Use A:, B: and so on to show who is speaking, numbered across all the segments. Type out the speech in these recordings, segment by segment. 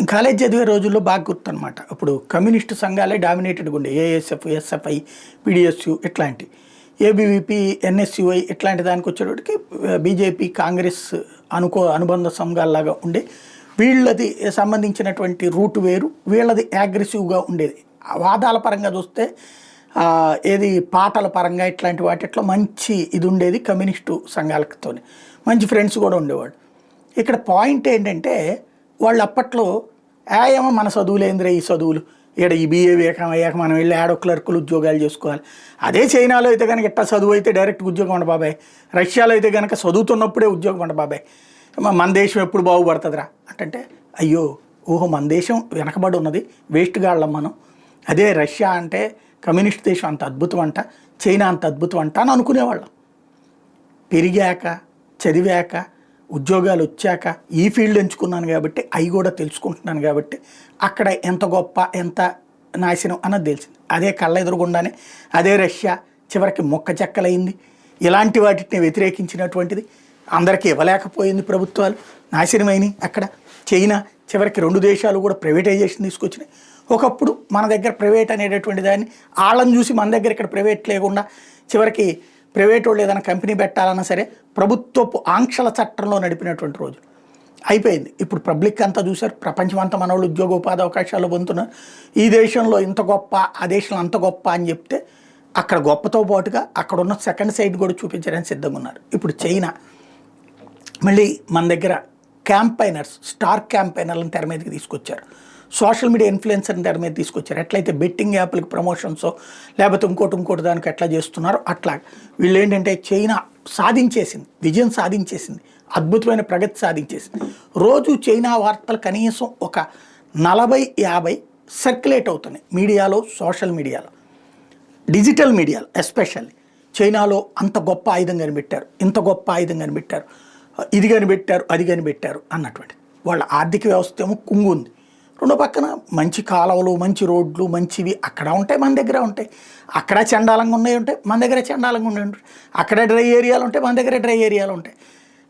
A: నేను కాలేజ్ చదివే రోజుల్లో బాగా గుర్తనమాట. అప్పుడు కమ్యూనిస్టు సంఘాలే డామినేటెడ్గా ఉండే. ఏఎస్ఎఫ్, ఎస్ఎఫ్ఐ, పిడిఎస్యు ఇట్లాంటి, ఏబీవీపీ, ఎన్ఎస్యుఐ ఇట్లాంటి దానికి వచ్చేటప్పటికి బీజేపీ, కాంగ్రెస్ అనుబంధ సంఘాల్లాగా ఉండే. వీళ్ళది సంబంధించినటువంటి రూట్ వేరు, వీళ్ళది అగ్రెసివ్గా ఉండేది. వాదాల పరంగా చూస్తే ఏది పాటల పరంగా ఇట్లాంటి వాటిట్లో మంచి ఇది ఉండేది కమ్యూనిస్టు సంఘాలతో. మంచి ఫ్రెండ్స్ కూడా ఉండేవాడు. ఇక్కడ పాయింట్ ఏంటంటే వాళ్ళు అప్పట్లో ఏమో మన చదువులేంద్రే ఈ చదువులు, ఇక్కడ ఈ బీఏ అయ్యాక మనం వెళ్ళి ఆడో క్లర్కులు ఉద్యోగాలు చేసుకోవాలి. అదే చైనాలో అయితే కనుక ఎట్టా చదువు అయితే డైరెక్ట్ ఉద్యోగం అంట బాబాయ్, రష్యాలో అయితే కనుక చదువుతున్నప్పుడే ఉద్యోగం అంట బాబాయ్, మన దేశం ఎప్పుడు బాగుపడుతుందిరా అంటే, అయ్యో ఓహో మన దేశం వెనకబడి ఉన్నది, వేస్ట్గా వాళ్ళం మనం. అదే రష్యా అంటే కమ్యూనిస్ట్ దేశం అంత అద్భుతం అంట, చైనా అంత అద్భుతం అంట అని అనుకునేవాళ్ళం. పెరిగాక చదివాక ఉద్యోగాలు వచ్చాక ఈ ఫీల్డ్ ఎంచుకున్నాను కాబట్టి అవి కూడా తెలుసుకుంటున్నాను కాబట్టి అక్కడ ఎంత గొప్ప ఎంత నాశనం అన్నది తెలిసింది. అదే కళ్ళ ఎదురుగుండానే అదే రష్యా చివరికి మొక్క చెక్కలైంది. ఇలాంటి వాటిని వ్యతిరేకించినటువంటిది అందరికీ ఇవ్వలేకపోయింది, ప్రభుత్వాలు నాశనమైనవి. అక్కడ చైనా చివరికి 2 దేశాలు కూడా ప్రైవేటైజేషన్ తీసుకొచ్చినాయి. ఒకప్పుడు మన దగ్గర ప్రైవేట్ అనేటటువంటి దాన్ని వాళ్ళని చూసి మన దగ్గర ఇక్కడ ప్రైవేట్ లేకుండా చివరికి ప్రైవేట్ వాళ్ళు ఏదైనా కంపెనీ పెట్టాలన్నా సరే ప్రభుత్వపు ఆంక్షల చట్టంలో నడిపినటువంటి రోజు అయిపోయింది. ఇప్పుడు పబ్లిక్ అంతా చూశారు, ప్రపంచం అంతా మన వాళ్ళు ఉద్యోగ ఉపాధి అవకాశాలు పొందుతున్నారు. ఈ దేశంలో ఇంత గొప్ప, ఆ దేశంలో అంత గొప్ప అని చెప్తే అక్కడ గొప్పతో పాటుగా అక్కడ ఉన్న సెకండ్ సైడ్ కూడా చూపించడానికి సిద్ధంగా ఉన్నారు. ఇప్పుడు చైనా మళ్ళీ మన దగ్గర క్యాంపైనర్స్, స్టార్ క్యాంపైనర్లను తెర మీదకి తీసుకొచ్చారు. సోషల్ మీడియా ఇన్ఫ్లుయెన్సర్ని తెర మీద తీసుకొచ్చారు. ఎట్లయితే బెట్టింగ్ యాప్లకి ప్రమోషన్సో లేకపోతే ఇంకోటి దానికి ఎట్లా చేస్తున్నారో అట్లా వీళ్ళు ఏంటంటే చైనా సాధించేసింది, విజయం సాధించేసింది, అద్భుతమైన ప్రగతి సాధించేసింది. రోజు చైనా వార్తలు కనీసం ఒక 40-50 సర్క్యులేట్ అవుతున్నాయి మీడియాలో, సోషల్ మీడియాలో, డిజిటల్ మీడియాలో. ఎస్పెషల్లీ చైనాలో అంత గొప్ప ఆయుధం కనిపెట్టారు, ఇంత గొప్ప ఆయుధం కనిపెట్టారు, ఇది కనిపెట్టారు, అది కనిపెట్టారు అన్నటువంటి. వాళ్ళ ఆర్థిక వ్యవస్థ ఏమో కుంగుంది. రెండో పక్కన మంచి కాలువలు, మంచి రోడ్లు, మంచివి అక్కడ ఉంటాయి, మన దగ్గర ఉంటాయి. అక్కడ చండాలంగా ఉన్నాయి ఉంటాయి, మన దగ్గర చండాలంగా ఉండే ఉంటాయి. అక్కడ డ్రై ఏరియాలు ఉంటాయి, మన దగ్గర డ్రై ఏరియాలు ఉంటాయి.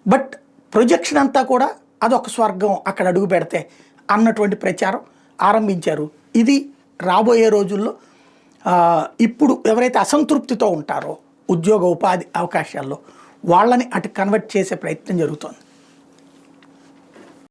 A: బట్ ప్రొజెక్షన్ అంతా కూడా అదొక స్వర్గం అక్కడ అడుగు పెడితే అన్నటువంటి ప్రచారం ఆరంభించారు. ఇది రాబోయే రోజుల్లో ఇప్పుడు ఎవరైతే అసంతృప్తితో ఉంటారో ఉద్యోగ ఉపాధి అవకాశాల్లో వాళ్ళని అటు కన్వర్ట్ చేసే ప్రయత్నం జరుగుతోంది.